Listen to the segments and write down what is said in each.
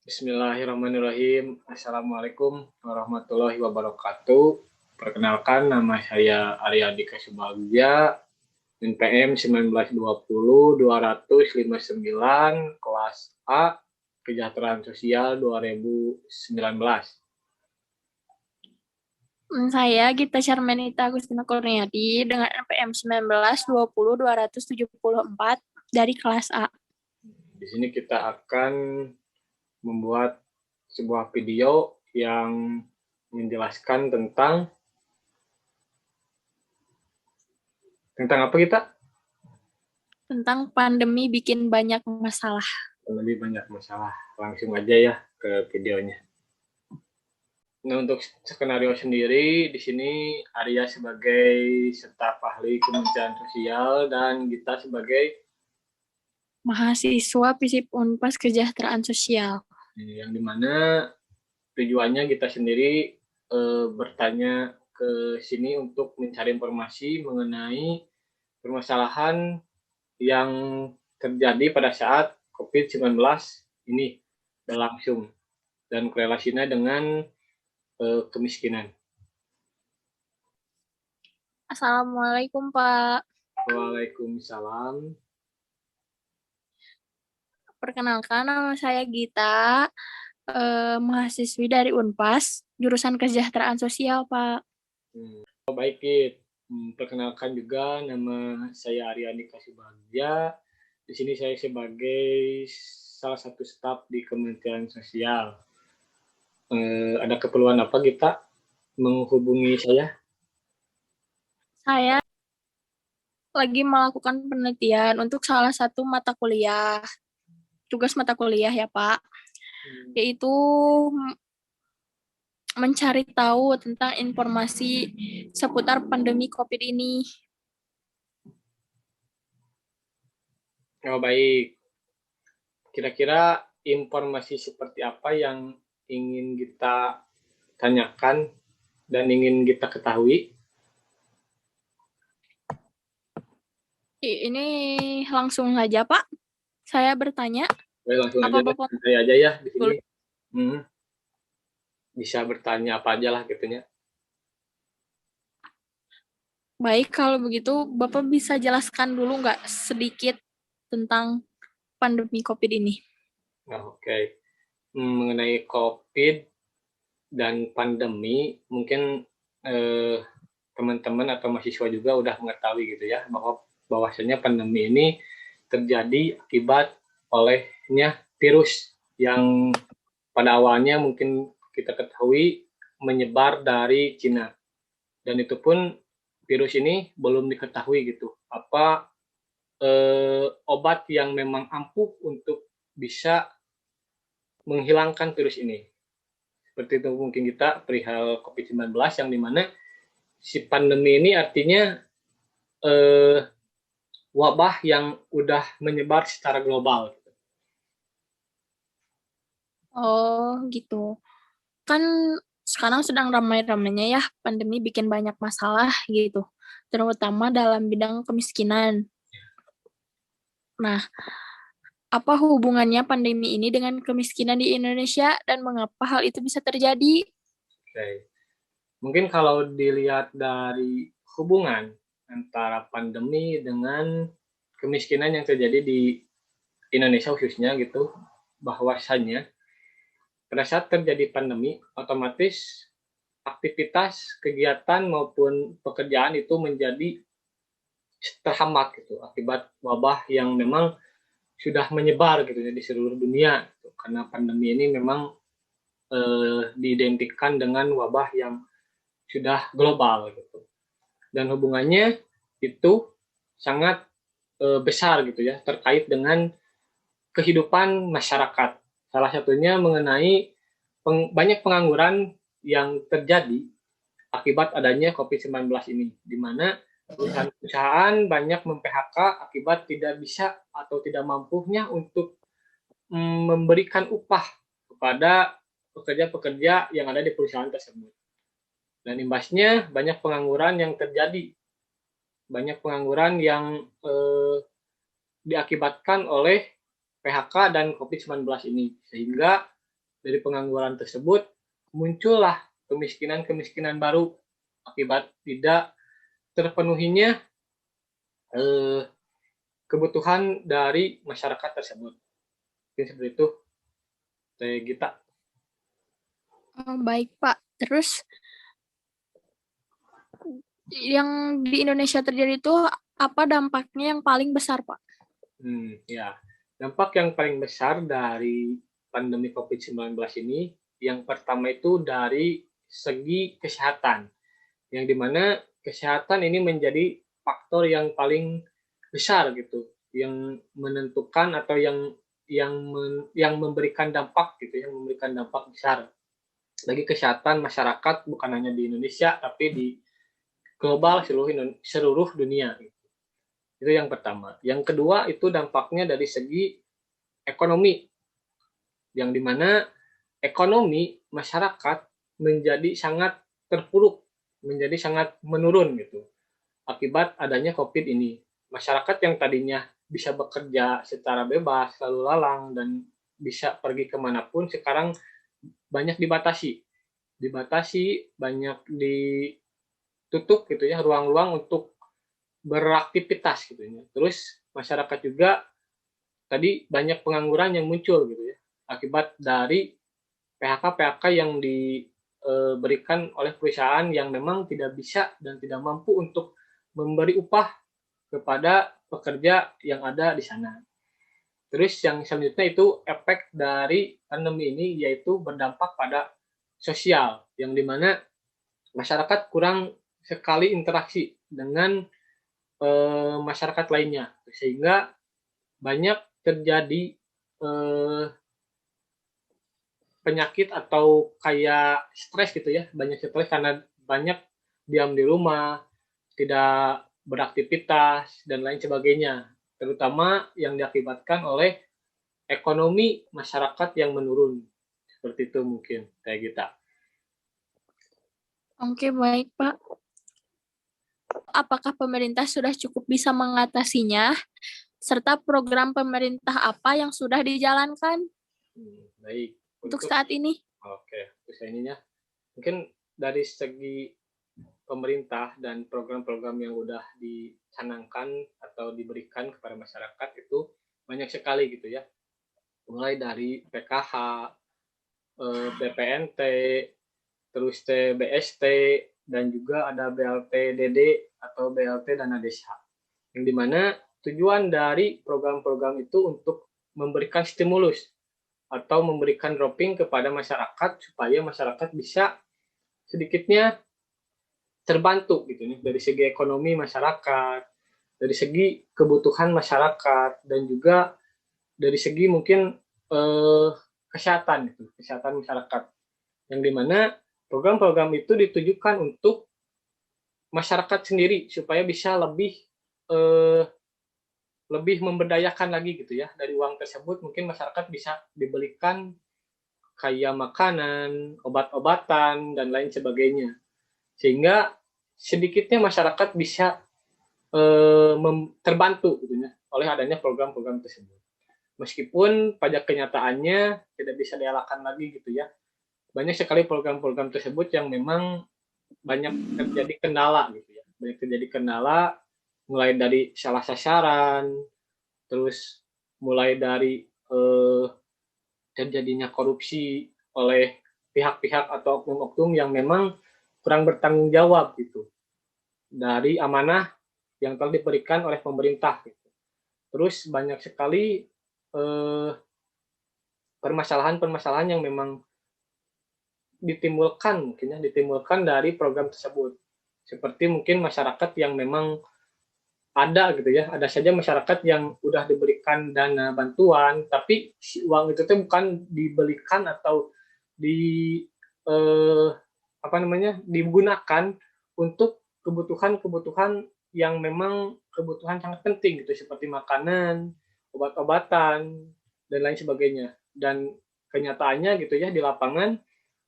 Bismillahirrahmanirrahim. Assalamualaikum warahmatullahi wabarakatuh. Perkenalkan, nama saya Arya Dika Subagja, NPM 1920-259, kelas A, Kesejahteraan Sosial 2019. Saya Gita Syarmenita Agustina Kurniadi dengan NPM 1920-274 dari kelas A. Di sini kita akan membuat sebuah video yang menjelaskan tentang apa kita? Tentang pandemi bikin banyak masalah. Lebih banyak masalah. Langsung aja ya ke videonya. Nah, untuk skenario sendiri, di sini Arya sebagai staf ahli Kementerian Sosial dan Gita sebagai Mahasiswa FISIP Unpas Kesejahteraan Sosial. yang dimana tujuannya Gita sendiri bertanya ke sini untuk mencari informasi mengenai permasalahan yang terjadi pada saat COVID-19 ini berlangsung dan korelasinya dengan kemiskinan. Assalamualaikum, Pak. Waalaikumsalam. Perkenalkan, nama saya Gita, mahasiswi dari Unpas, jurusan Kesejahteraan Sosial, Pak. Baik, Kit. Perkenalkan juga, nama saya Aryani Kasubagja. Di sini saya sebagai salah satu staf di Kementerian Sosial. Ada keperluan apa kita menghubungi saya? Saya lagi melakukan penelitian untuk salah satu mata kuliah, tugas mata kuliah ya Pak, yaitu mencari tahu tentang informasi seputar pandemi COVID ini. Oh, baik. Kira-kira informasi seperti apa yang ingin kita tanyakan dan ingin kita ketahui? Ini langsung saja Pak, saya bertanya. Langsung apa aja, Bapak santai aja ya di sini. Bisa bertanya apa aja lah gitunya. Baik, kalau begitu Bapak bisa jelaskan dulu nggak sedikit tentang pandemi COVID ini? Oke. Mengenai COVID dan pandemi, mungkin teman-teman atau mahasiswa juga udah mengetahui gitu ya, bahwasanya pandemi ini terjadi akibat olehnya virus yang pada awalnya mungkin kita ketahui menyebar dari Cina. Dan itu pun virus ini belum diketahui gitu, apa obat yang memang ampuh untuk bisa menghilangkan virus ini. Seperti itu mungkin kita perihal COVID-19 yang dimana si pandemi ini artinya wabah yang udah menyebar secara global. Oh gitu. Kan sekarang sedang ramai-ramainya ya pandemi bikin banyak masalah gitu, terutama dalam bidang kemiskinan. Nah, apa hubungannya pandemi ini dengan kemiskinan di Indonesia dan mengapa hal itu bisa terjadi? Oke. Mungkin kalau dilihat dari hubungan antara pandemi dengan kemiskinan yang terjadi di Indonesia khususnya gitu, bahwasannya pada saat terjadi pandemi, otomatis aktivitas, kegiatan maupun pekerjaan itu menjadi terhambat gitu akibat wabah yang memang sudah menyebar gitu ya di seluruh dunia gitu. Karena pandemi ini memang diidentikan dengan wabah yang sudah global gitu. Dan hubungannya itu sangat besar gitu ya terkait dengan kehidupan masyarakat. Salah satunya mengenai banyak pengangguran yang terjadi akibat adanya COVID-19 ini, di mana perusahaan-perusahaan banyak mem-PHK akibat tidak bisa atau tidak mampunya untuk memberikan upah kepada pekerja-pekerja yang ada di perusahaan tersebut. Dan imbasnya banyak pengangguran yang terjadi, banyak pengangguran yang diakibatkan oleh PHK dan COVID-19 ini, sehingga dari pengangguran tersebut muncullah kemiskinan-kemiskinan baru akibat tidak terpenuhinya kebutuhan dari masyarakat tersebut. Mungkin seperti itu, Teh Gita. Baik, Pak. Terus yang di Indonesia terjadi itu apa dampaknya yang paling besar, Pak? Ya, dampak yang paling besar dari pandemi COVID-19 ini, yang pertama itu dari segi kesehatan, yang dimana kesehatan ini menjadi faktor yang paling besar gitu, yang menentukan atau yang memberikan dampak gitu, yang memberikan dampak besar bagi kesehatan masyarakat, bukan hanya di Indonesia tapi di global seluruh dunia. Itu yang pertama. Yang kedua itu dampaknya dari segi ekonomi, yang dimana ekonomi masyarakat menjadi sangat terpuruk, menjadi sangat menurun gitu akibat adanya COVID ini. Masyarakat yang tadinya bisa bekerja secara bebas, lalu lalang, dan bisa pergi kemanapun, sekarang banyak dibatasi, banyak ditutup gitu ya, ruang-ruang untuk beraktivitas gitu ya. Terus masyarakat juga tadi banyak pengangguran yang muncul gitu ya, akibat dari PHK yang diberikan oleh perusahaan yang memang tidak bisa dan tidak mampu untuk memberi upah kepada pekerja yang ada di sana. Terus yang selanjutnya itu efek dari pandemi ini, yaitu berdampak pada sosial, yang dimana masyarakat kurang sekali interaksi dengan masyarakat lainnya, sehingga banyak terjadi penyakit atau kayak stres gitu ya, banyak stres karena banyak diam di rumah, tidak beraktivitas dan lain sebagainya, terutama yang diakibatkan oleh ekonomi masyarakat yang menurun. Seperti itu mungkin kayak kita. Oke, baik, Pak. Apakah pemerintah sudah cukup bisa mengatasinya, serta program pemerintah apa yang sudah dijalankan Baik. untuk saat ini? Oke, terus ininya mungkin dari segi pemerintah dan program-program yang udah dicanangkan atau diberikan kepada masyarakat itu banyak sekali gitu ya. Mulai dari PKH, BPNT, terus TBST, dan juga ada BLT-DD atau BLT Dana Desa. Yang dimana tujuan dari program-program itu untuk memberikan stimulus atau memberikan dropping kepada masyarakat supaya masyarakat bisa sedikitnya terbantu gitu nih dari segi ekonomi masyarakat, dari segi kebutuhan masyarakat, dan juga dari segi mungkin kesehatan gitu, kesehatan masyarakat. Yang dimana program-program itu ditujukan untuk masyarakat sendiri supaya bisa lebih memberdayakan lagi gitu ya. Dari uang tersebut mungkin masyarakat bisa dibelikan kayak makanan, obat-obatan, dan lain sebagainya. Sehingga sedikitnya masyarakat bisa terbantu gitu ya, oleh adanya program-program tersebut. Meskipun pada kenyataannya tidak bisa dielakkan lagi gitu ya. Banyak sekali program-program tersebut yang memang banyak terjadi kendala gitu ya. Banyak terjadi kendala mulai dari salah sasaran, terus mulai dari terjadinya korupsi oleh pihak-pihak atau oknum-oknum yang memang kurang bertanggung jawab gitu dari amanah yang telah diberikan oleh pemerintah gitu. Terus banyak sekali permasalahan-permasalahan yang memang ditimbulkan dari program tersebut. Seperti mungkin masyarakat yang memang ada gitu ya, ada saja masyarakat yang udah diberikan dana bantuan, tapi uang itu tuh bukan dibelikan atau di digunakan untuk kebutuhan-kebutuhan yang memang kebutuhan sangat penting gitu, seperti makanan, obat-obatan, dan lain sebagainya. Dan kenyataannya gitu ya, di lapangan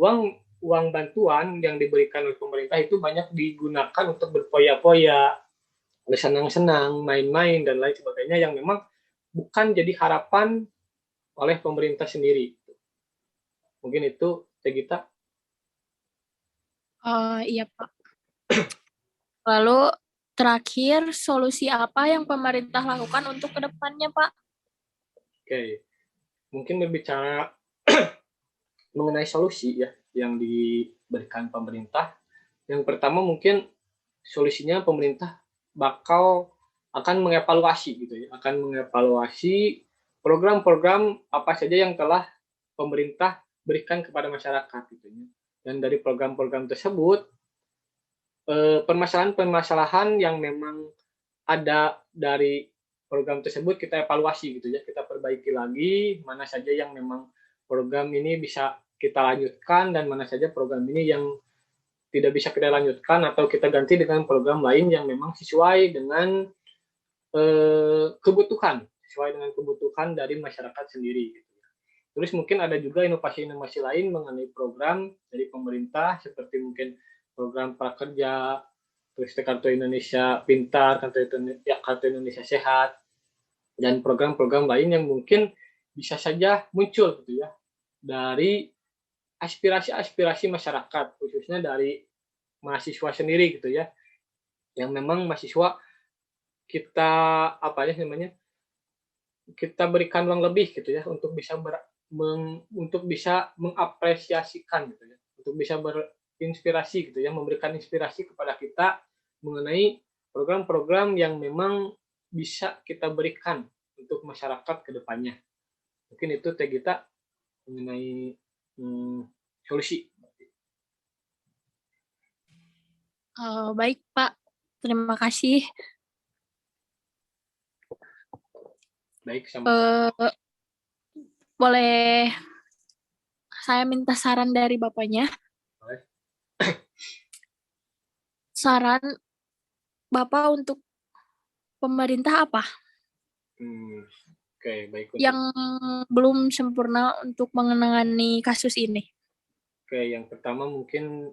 uang bantuan yang diberikan oleh pemerintah itu banyak digunakan untuk berfoya-foya, bersenang-senang, main-main, dan lain sebagainya, yang memang bukan jadi harapan oleh pemerintah sendiri. Mungkin itu Teh Gita. Iya, Pak. Lalu terakhir, solusi apa yang pemerintah lakukan untuk kedepannya, Pak? Oke, mungkin berbicara mengenai solusi ya yang diberikan pemerintah. Yang pertama mungkin solusinya pemerintah bakal akan mengevaluasi gitu ya, akan mengevaluasi program-program apa saja yang telah pemerintah berikan kepada masyarakat gitu ya. Dan dari program-program tersebut permasalahan-permasalahan yang memang ada dari program tersebut kita evaluasi gitu ya, kita perbaiki lagi mana saja yang memang program ini bisa kita lanjutkan dan mana saja program ini yang tidak bisa kita lanjutkan atau kita ganti dengan program lain yang memang sesuai dengan kebutuhan, sesuai dengan kebutuhan dari masyarakat sendiri. Gitu. Terus mungkin ada juga inovasi-inovasi lain mengenai program dari pemerintah seperti mungkin program prakerja, terus kartu Indonesia Pintar, kartu Indonesia Sehat, dan program-program lain yang mungkin bisa saja muncul gitu ya dari aspirasi-aspirasi masyarakat khususnya dari mahasiswa sendiri gitu ya yang memang mahasiswa kita apa ya namanya kita berikan ruang lebih gitu ya untuk bisa untuk bisa mengapresiasikan gitu ya untuk bisa berinspirasi gitu ya memberikan inspirasi kepada kita mengenai program-program yang memang bisa kita berikan untuk masyarakat ke depannya. Mungkin itu Teh Gita mengenai solusi. Baik, Pak. Terima kasih. Baik, sama. Boleh saya minta saran dari Bapaknya? Saran Bapak untuk pemerintah apa Oke, baik. yang belum sempurna untuk menangani kasus ini? Oke, yang pertama mungkin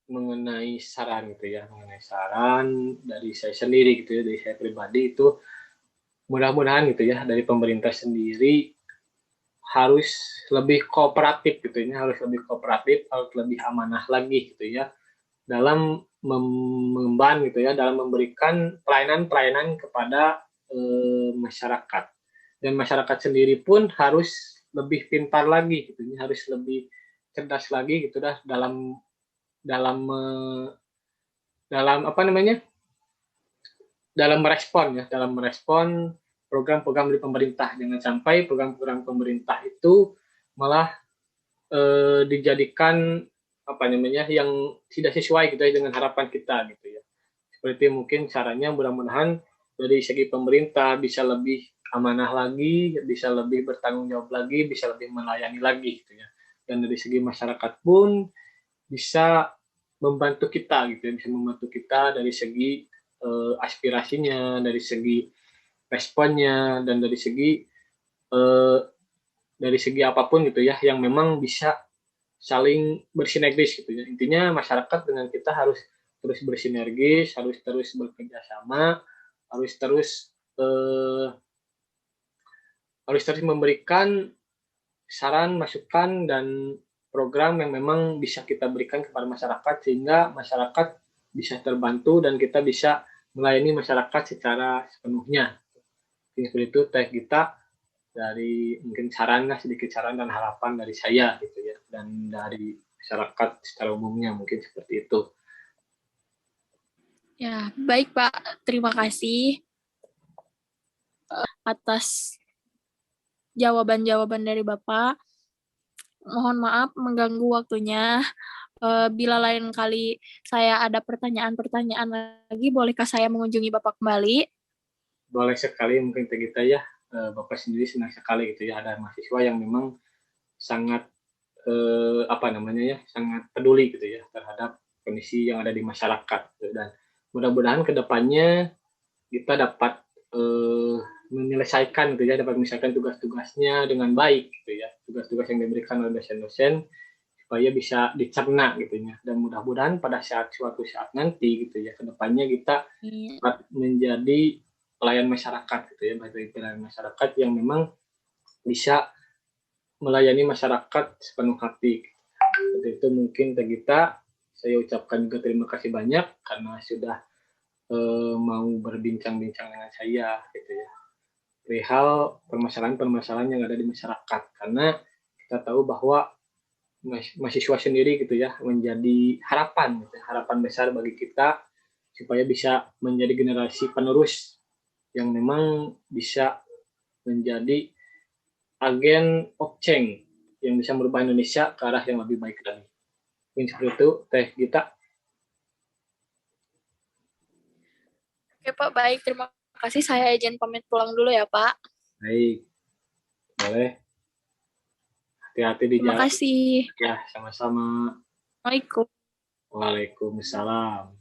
mengenai saran gitu ya, mengenai saran dari saya sendiri gitu ya, dari saya pribadi itu mudah-mudahan gitu ya dari pemerintah sendiri harus lebih kooperatif gitu ya, harus lebih kooperatif, harus lebih amanah lagi gitu ya dalam mengemban gitu ya, dalam memberikan pelayanan-pelayanan kepada masyarakat. Dan masyarakat sendiri pun harus lebih pintar lagi gitu ya, harus lebih cerdas lagi gitu dah dalam dalam apa namanya? Dalam merespon ya, dalam merespon program-program dari pemerintah. Jangan sampai program-program pemerintah itu malah dijadikan apa namanya yang tidak sesuai gitu ya dengan harapan kita gitu ya. Seperti mungkin caranya mudah-mudahan dari segi pemerintah bisa lebih amanah lagi, bisa lebih bertanggung jawab lagi, bisa lebih melayani lagi gitu ya. Dan dari segi masyarakat pun bisa membantu kita gitu ya, bisa membantu kita dari segi aspirasinya, dari segi responnya, dan eh, dari segi apapun gitu ya, yang memang bisa saling bersinergis gitu ya. Intinya masyarakat dengan kita harus terus bersinergis, harus terus bekerja sama, harus terus eh, harus terus memberikan saran, masukan dan program yang memang bisa kita berikan kepada masyarakat sehingga masyarakat bisa terbantu dan kita bisa melayani masyarakat secara sepenuhnya. Seperti itu Teh Gita dari mungkin saran lah sedikit saran dan harapan dari saya gitu ya dan dari masyarakat secara umumnya mungkin seperti itu. Ya, baik Pak. Terima kasih atas jawaban-jawaban dari Bapak. Mohon maaf mengganggu waktunya. Bila lain kali saya ada pertanyaan-pertanyaan lagi, bolehkah saya mengunjungi Bapak kembali? Boleh sekali mungkin kita ya Bapak sendiri senang sekali gitu ya ada mahasiswa yang memang sangat apa namanya ya sangat peduli gitu ya terhadap kondisi yang ada di masyarakat gitu. Dan mudah-mudahan kedepannya kita dapat menyelesaikan gitu ya dapat menyelesaikan tugas-tugasnya dengan baik gitu ya tugas-tugas yang diberikan oleh dosen-dosen supaya bisa dicerna gitu ya dan mudah-mudahan pada suatu saat nanti gitu ya kedepannya kita dapat menjadi pelayan masyarakat gitu ya bagi pelayan masyarakat yang memang bisa melayani masyarakat sepenuh hati. Seperti itu mungkin Tegita, saya ucapkan juga terima kasih banyak karena sudah mau berbincang-bincang dengan saya gitu ya. Perihal permasalahan-permasalahan yang ada di masyarakat, karena kita tahu bahwa mahasiswa sendiri gitu ya menjadi harapan gitu, harapan besar bagi kita supaya bisa menjadi generasi penerus yang memang bisa menjadi agen of change yang bisa merubah Indonesia ke arah yang lebih baik lagi. Mungkin seperti itu, Teh Gita. Oke Pak, baik. Terima kasih. Saya izin pamit pulang dulu ya Pak. Baik, boleh. Hati-hati di Terima jalan. kasih. Ya, sama-sama. Assalamualaikum. Waalaikumsalam.